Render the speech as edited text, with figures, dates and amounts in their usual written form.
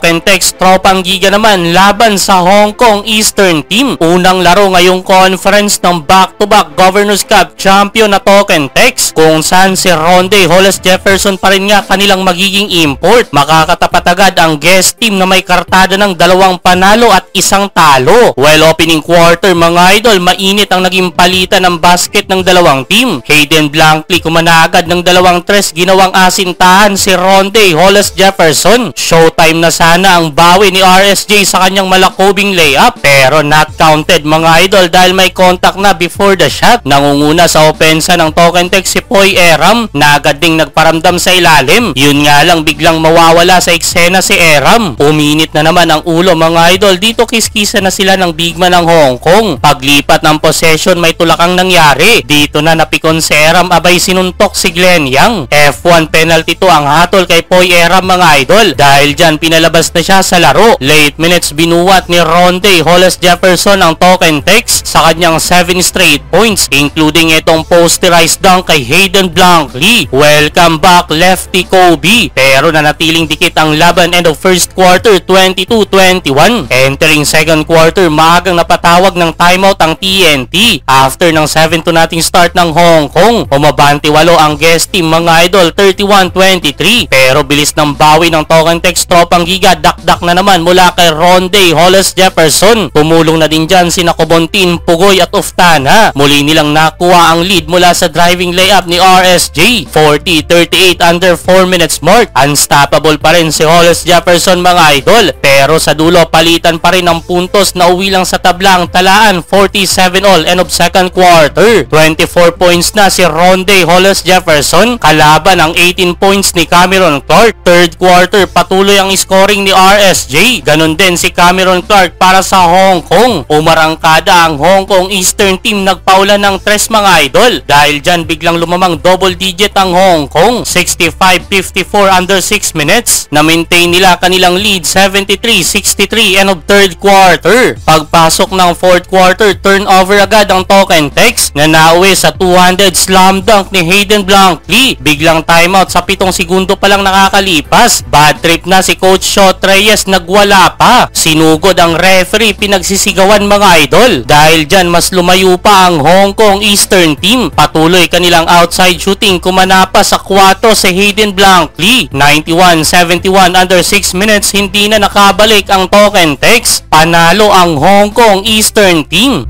Token Text Tropang Giga naman laban sa Hong Kong Eastern Team. Unang laro ngayong conference ng back-to-back Governors Cup champion na Token Text, kung saan si Ronde Hollis Jefferson pa rin nga kanilang magiging import. Makakatapat agad ang guest team na may kartada ng 2 panalo at 1 talo. Well, opening quarter mga idol, mainit ang naging palitan ng basket ng dalawang team. Hayden Blankley kumana agad ng 2 tres, ginawang asintahan si Ronde Hollis Jefferson. Showtime na sana ang bawi ni RSJ sa kanyang malakobing layup, pero not counted mga idol dahil may contact na before the shot. Nangunguna sa opensa ng Token Text si Poy Eram na agad ding nagparamdam sa ilalim. Yun nga lang, biglang mawawala sa eksena si Eram. Uminit na naman ang ulo mga idol. Dito kiskisa na sila ng bigman ng Hong Kong. Paglipat ng possession may tulakang nangyari. Dito na napikon si Eram, abay sinuntok si Glenn Yang. F1 penalty to ang hatol kay Poy Eram mga idol. Dahil dyan pinalabas na siya sa laro. Late minutes binuwat ni Ronde Hollis Jefferson ang Token Text sa kanyang 7 straight points, including itong posterized dunk kay Hayden Blankley. Welcome back Lefty Kobe. Pero nanatiling dikit ang laban end of first quarter 22-21. Entering second quarter, maagang napatawag ng timeout ang TNT. After ng 7-0 start ng Hong Kong, umabante 8 ang guest team mga idol, 31-23. Pero bilis ng bawi ng Token Text Tropang Giga, dakdak na naman mula kay Ronde Hollis Jefferson. Tumulong na din dyan sina Cobontin, Pugoy at Uftana. Muli nilang nakuha ang lead mula sa driving layup ni RSJ. 40-38 under 4 minutes mark. Unstoppable pa rin si Hollis Jefferson mga idol. Pero sa dulo palitan pa rin ang puntos na uwi lang sa tablang talaan. 47 all end of second quarter. 24 points na si Ronde Hollis Jefferson kalaban ang 18 points ni Cameron Clark. Third quarter patuloy ang scoring ni RSJ. Ganon din si Cameron Clark para sa Hong Kong. Umarangkada ang Hong Kong Eastern Team, nagpaula ng 3 mga idol. Dahil dyan biglang lumamang double digit ang Hong Kong. 65-54 under 6 minutes. Na-maintain nila kanilang lead 73-63 end of third quarter. Pagpasok ng fourth quarter, turnover agad ang Token Text na nauwi sa 200 slam dunk ni Hayden Blankley. Biglang timeout sa 7 segundo pa lang nakakalipas. Bad trip na si Coach Shot Reyes, nagwala pa. Sinugod ang referee, pinagsisigawan mga idol. Dahil dyan mas lumayo pa ang Hong Kong Eastern Team. Patuloy kanilang outside shooting, kumana pa sa 4 si Hayden Blankley. 91-71 under 6 minutes, hindi na nakabalik ang Token Text. Panalo ang Hong Kong Eastern Team.